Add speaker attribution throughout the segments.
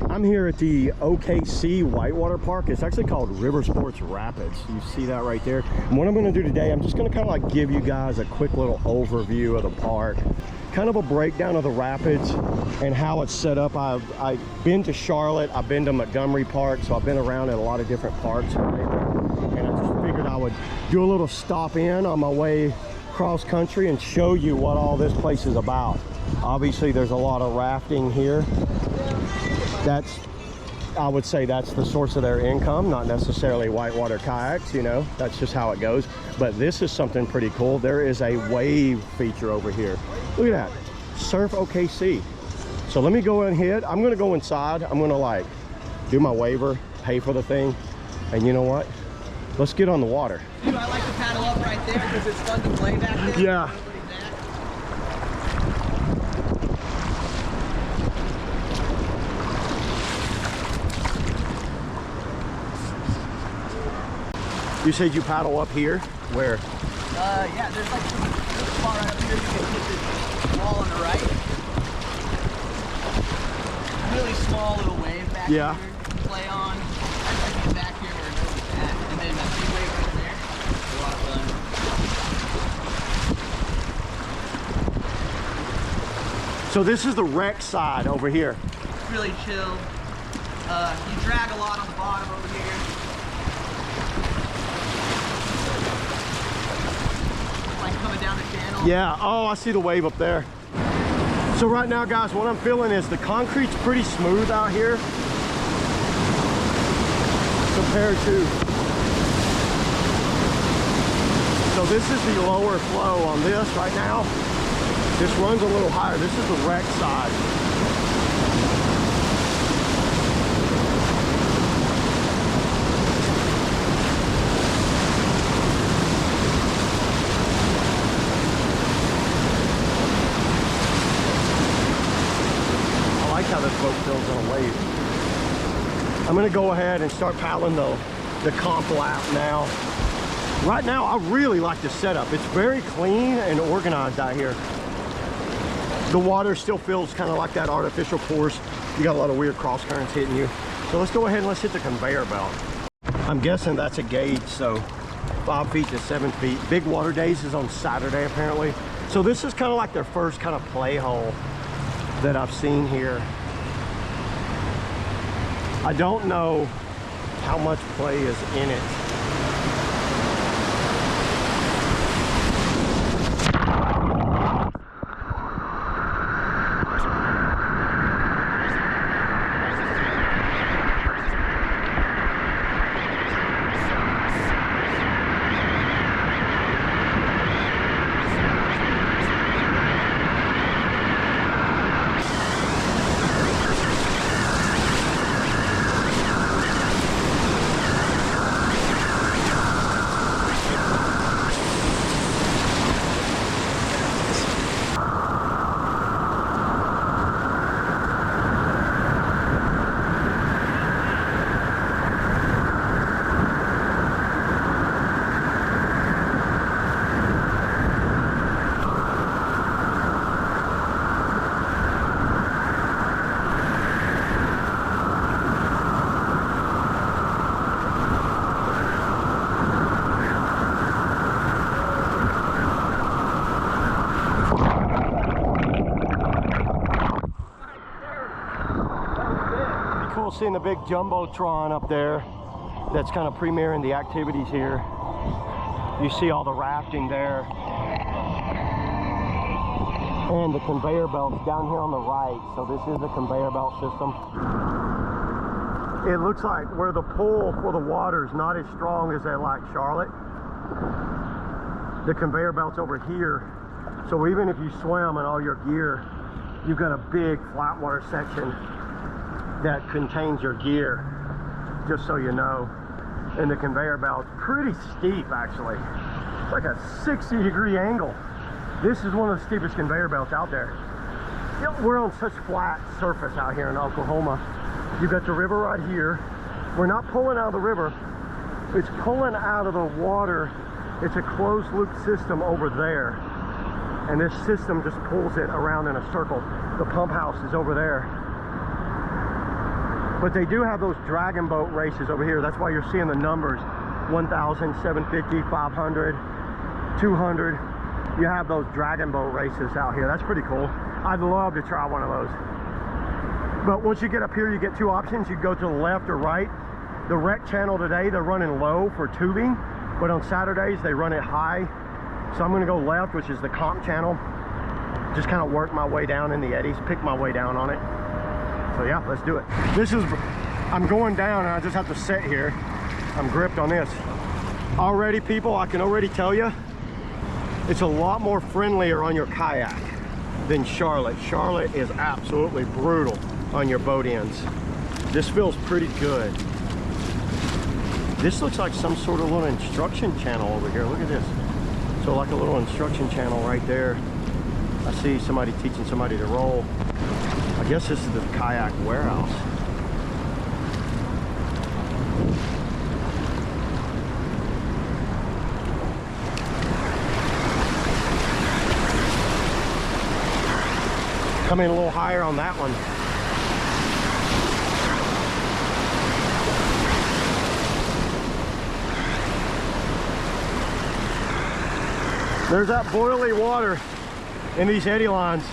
Speaker 1: I'm here at the OKC Whitewater Park. It's actually called Riversport Rapids. You see that right there. And what I'm going to do today, I'm just going to kind of like give you guys a quick little overview of the park, kind of a breakdown of the rapids and how it's set up. I've been to Charlotte, I've been to Montgomery Park, so I've been around at a lot of different parks, and I just figured I would do a little stop in on my way cross country and show you what all this place is about. Obviously there's a lot of rafting here. I would say that's the source of their income, not necessarily whitewater kayaks, you know, that's just how it goes. But this is something pretty cool. There is a wave feature over here. Look at that, Surf OKC. So let me go ahead, I'm gonna go inside, I'm gonna like do my waiver, pay for the thing, and you know what? Let's get on the water.
Speaker 2: Dude, I like to paddle up right there because it's fun to play back there.
Speaker 1: Yeah. You said you paddle up here? Where?
Speaker 2: Yeah, there's like this spot right up here. You can hit this wall on the right. Really small little wave back here to play on. I can back here where it's at. And then that big wave right there. It's a lot of fun.
Speaker 1: So this is the wreck side over here.
Speaker 2: It's really chill. You drag a lot on the bottom over here. Like coming down the channel.
Speaker 1: Yeah, oh, I see the wave up there. So right now, guys, what I'm feeling is the concrete's pretty smooth out here compared to, so this is the lower flow on this right now. This runs a little higher. This is the wreck side. How this boat feels on a wave. I'm going to go ahead and start paddling the comp lap now. Right now, I really like the setup. It's very clean and organized out here. The water still feels kind of like that artificial course. You got a lot of weird cross currents hitting you. So let's go ahead and let's hit the conveyor belt. I'm guessing that's a gauge, so 5 feet to 7 feet. Big Water Days is on Saturday apparently. So this is kind of like their first kind of play hole that I've seen here. I don't know how much play is in it. Seeing the big jumbotron up there that's kind of premiering the activities here. You see all the rafting there and the conveyor belts down here on the right. So this is the conveyor belt system. It looks like where the pull for the water is not as strong as at like Charlotte, the conveyor belt's over here. So even if you swim in all your gear, you've got a big flat water section that contains your gear, just so you know. And the conveyor belt's pretty steep actually. It's like a 60-degree angle. This is one of the steepest conveyor belts out there. You know, we're on such flat surface out here in Oklahoma. You've got the river right here. We're not pulling out of the river, it's pulling out of the water. It's a closed loop system over there. And this system just pulls it around in a circle. The pump house is over there. But they do have those dragon boat races over here. That's why you're seeing the numbers 1,000, 750, 500, 200. You have those dragon boat races out here. That's pretty cool. I'd love to try one of those. But once you get up here, you get two options. You go to the left or right. The rec channel today, they're running low for tubing, but on Saturdays they run it high. So I'm gonna go left, which is the comp channel. Just kind of work my way down in the eddies, pick my way down on it. So yeah, let's do it. I'm going down and I just have to sit here. I'm gripped on this. Already, people, I can already tell you, it's a lot more friendlier on your kayak than Charlotte. Charlotte is absolutely brutal on your boat ends. This feels pretty good. This looks like some sort of little instruction channel over here. Look at this. So like a little instruction channel right there. I see somebody teaching somebody to roll. I guess this is the kayak warehouse. Coming a little higher on that one. There's that boiling water in these eddy lines.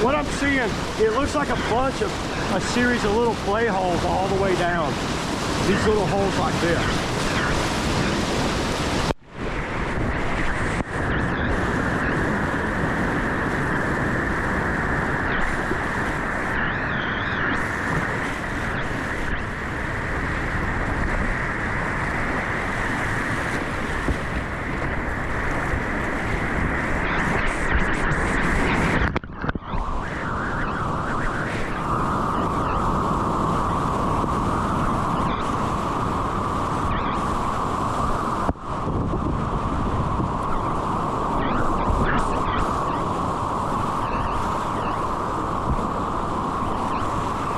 Speaker 1: What I'm seeing, it looks like a series of little play holes all the way down. These little holes like this.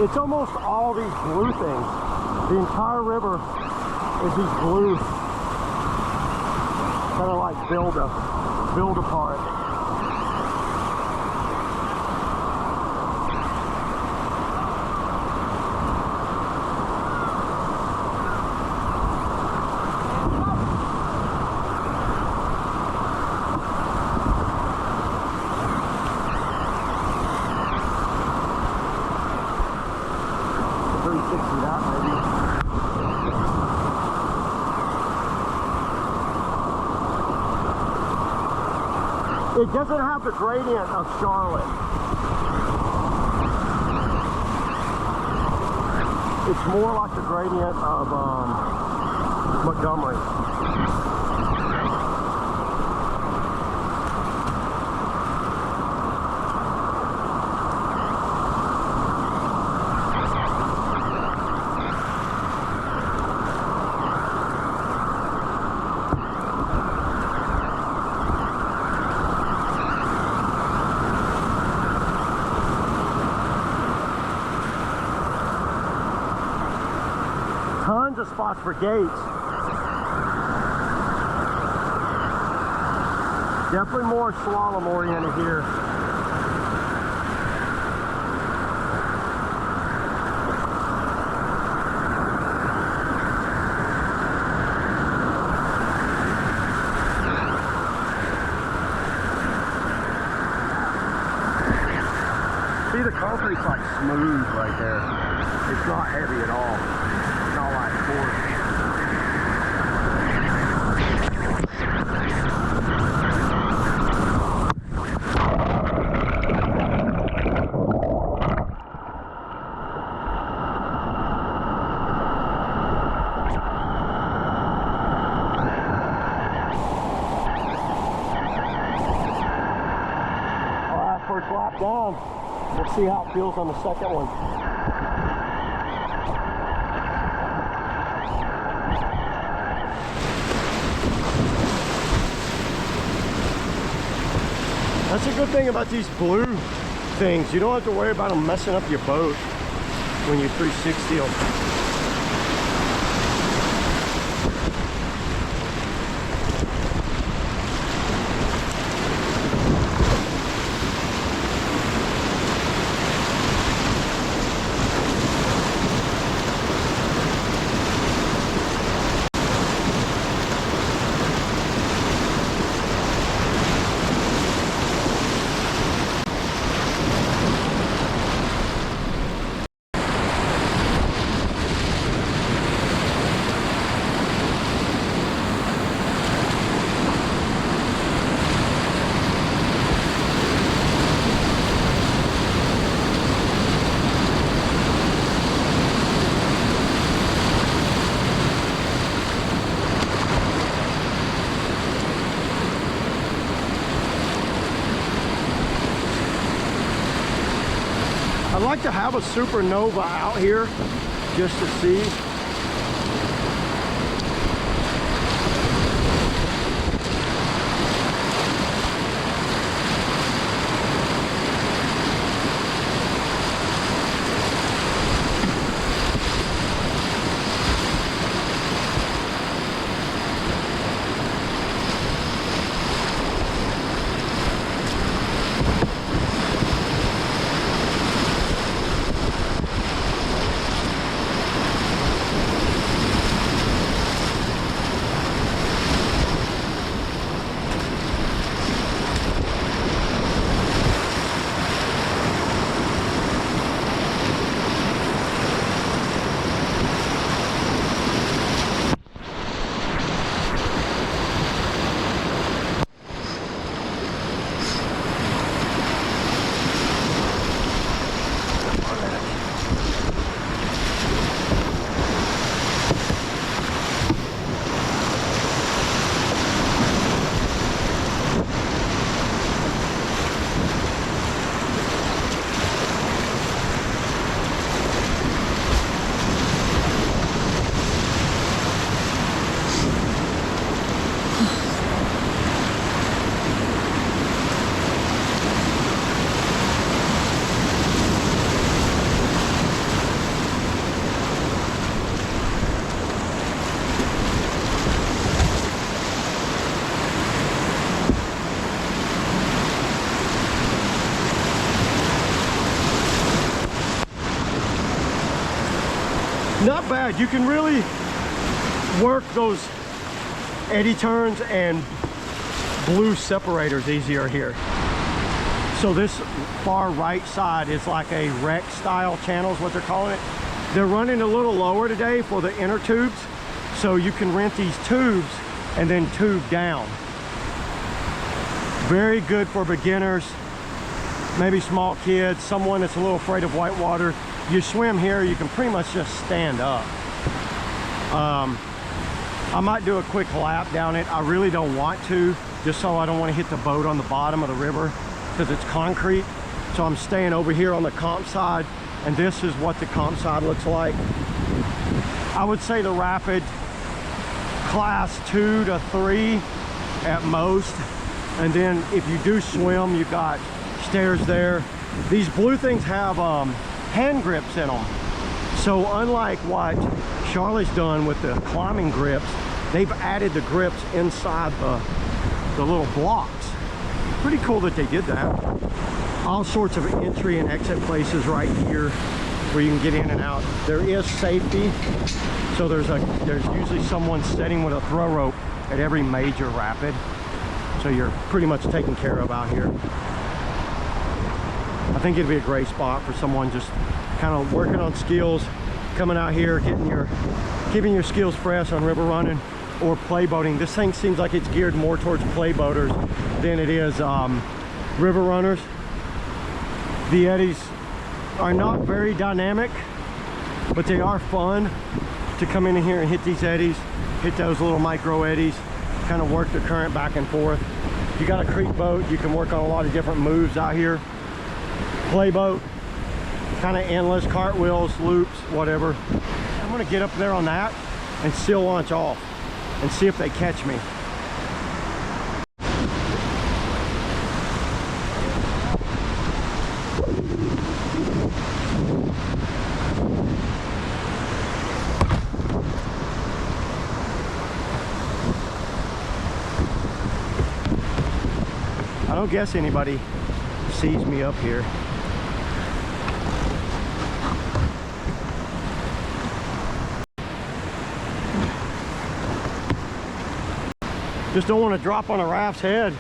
Speaker 1: It's almost all these blue things. The entire river is these blue, kind of like build apart. It doesn't have the gradient of Charlotte. It's more like the gradient of Montgomery. Tons of spots for gates. Definitely more slalom oriented here. See, the concrete's like smooth right there. It's not heavy at all. Not like force. Alright, first lap down. We'll see how it feels on the second one. That's a good thing about these blue things. You don't have to worry about them messing up your boat. when you 360 them. I'd like to have a supernova out here just to see. Not bad. You can really work those eddy turns and blue separators easier here. So this far right side is like a wreck style channel is what they're calling it. They're running a little lower today for the inner tubes, so you can rent these tubes and then tube down. Very good for beginners, maybe small kids, someone that's a little afraid of whitewater. You swim here, you can pretty much just stand up. I might do a quick lap down it. I really don't want to, just so I don't want to hit the boat on the bottom of the river because it's concrete. So I'm staying over here on the comp side, and this is what the comp side looks like. I would say the rapid class 2 to 3 at most. And then if you do swim, you've got stairs there. These blue things have hand grips in them. So unlike what Charlotte's done with the climbing grips, they've added the grips inside the little blocks. Pretty cool that they did that. All sorts of entry and exit places right here where you can get in and out. There is safety. So there's usually someone sitting with a throw rope at every major rapid. So you're pretty much taken care of out here. I think it'd be a great spot for someone just kind of working on skills, coming out here, keeping your skills fresh on river running or play boating. This thing seems like it's geared more towards play boaters than it is river runners. The eddies are not very dynamic, but they are fun to come in here and hit these eddies, hit those little micro eddies, kind of work the current back and forth. If you got a creek boat, you can work on a lot of different moves out here. Play boat, kind of endless cartwheels, loops, whatever. I'm gonna get up there on that and seal launch off and see if they catch me. don't guess anybody sees me up here. Just don't want to drop on a raft's head.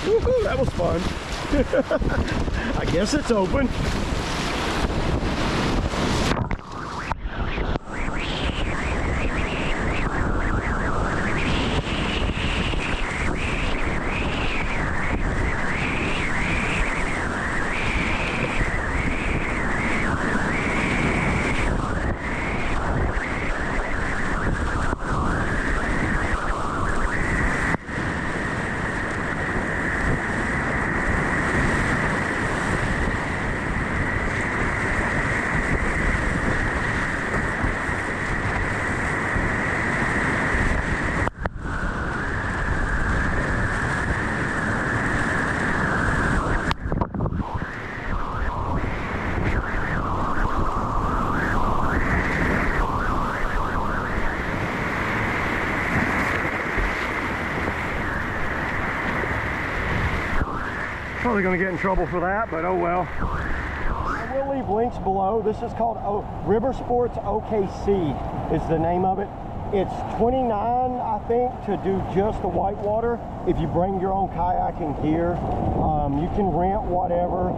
Speaker 1: Woohoo, that was fun. I guess it's open. Probably going to get in trouble for that, but oh well. I will leave links below. This is called Riversport OKC is the name of it. It's $29, I think, to do just the whitewater. If you bring your own kayaking gear, you can rent whatever.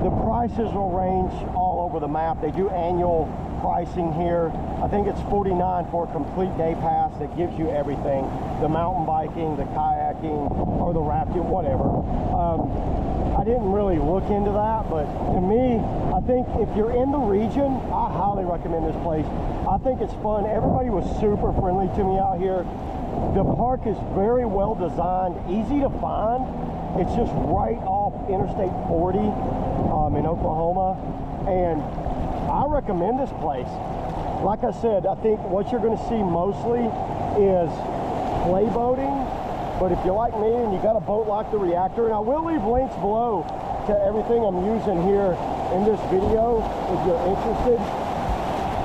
Speaker 1: The prices will range all over the map. They do annual pricing here. I think it's $49 for a complete day pass that gives you everything. The mountain biking, the kayaking, or the rafting, whatever. I didn't really look into that, but to me, I think if you're in the region, I highly recommend this place. I think it's fun. Everybody was super friendly to me out here. The park is very well designed, easy to find. It's just right off Interstate 40 in Oklahoma, and I recommend this place. Like I said, I think what you're going to see mostly is play boating. But if you're like me and you got a boat like the ReactR, and I will leave links below to everything I'm using here in this video if you're interested,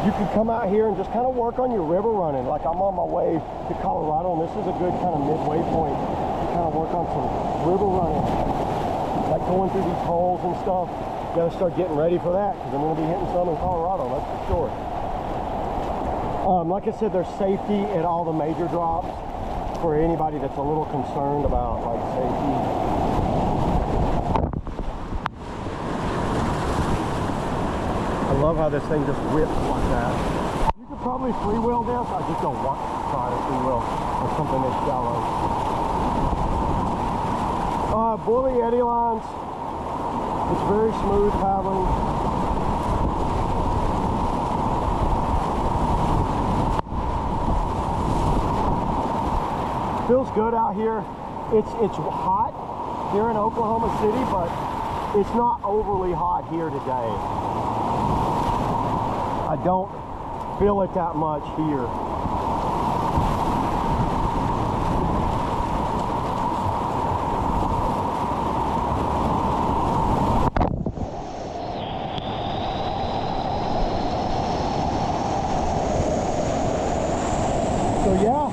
Speaker 1: you can come out here and just kind of work on your river running. Like I'm on my way to Colorado, and this is a good kind of midway point to kind of work on some river running. Like going through these holes and stuff. Got to start getting ready for that because I'm going to be hitting some in Colorado, that's for sure. Like I said, there's safety at all the major drops for anybody that's a little concerned about like safety. I love how this thing just whips like that. You could probably freewheel this. I just don't want to try to freewheel or something that's shallow. Bully eddy lines. It's very smooth paddling. Feels good out here. It's hot here in Oklahoma City, but it's not overly hot here today. I don't feel it that much here. So yeah,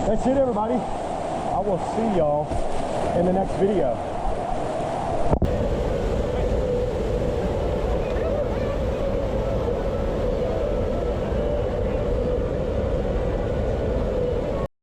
Speaker 1: that's it everybody. I will see y'all in the next video.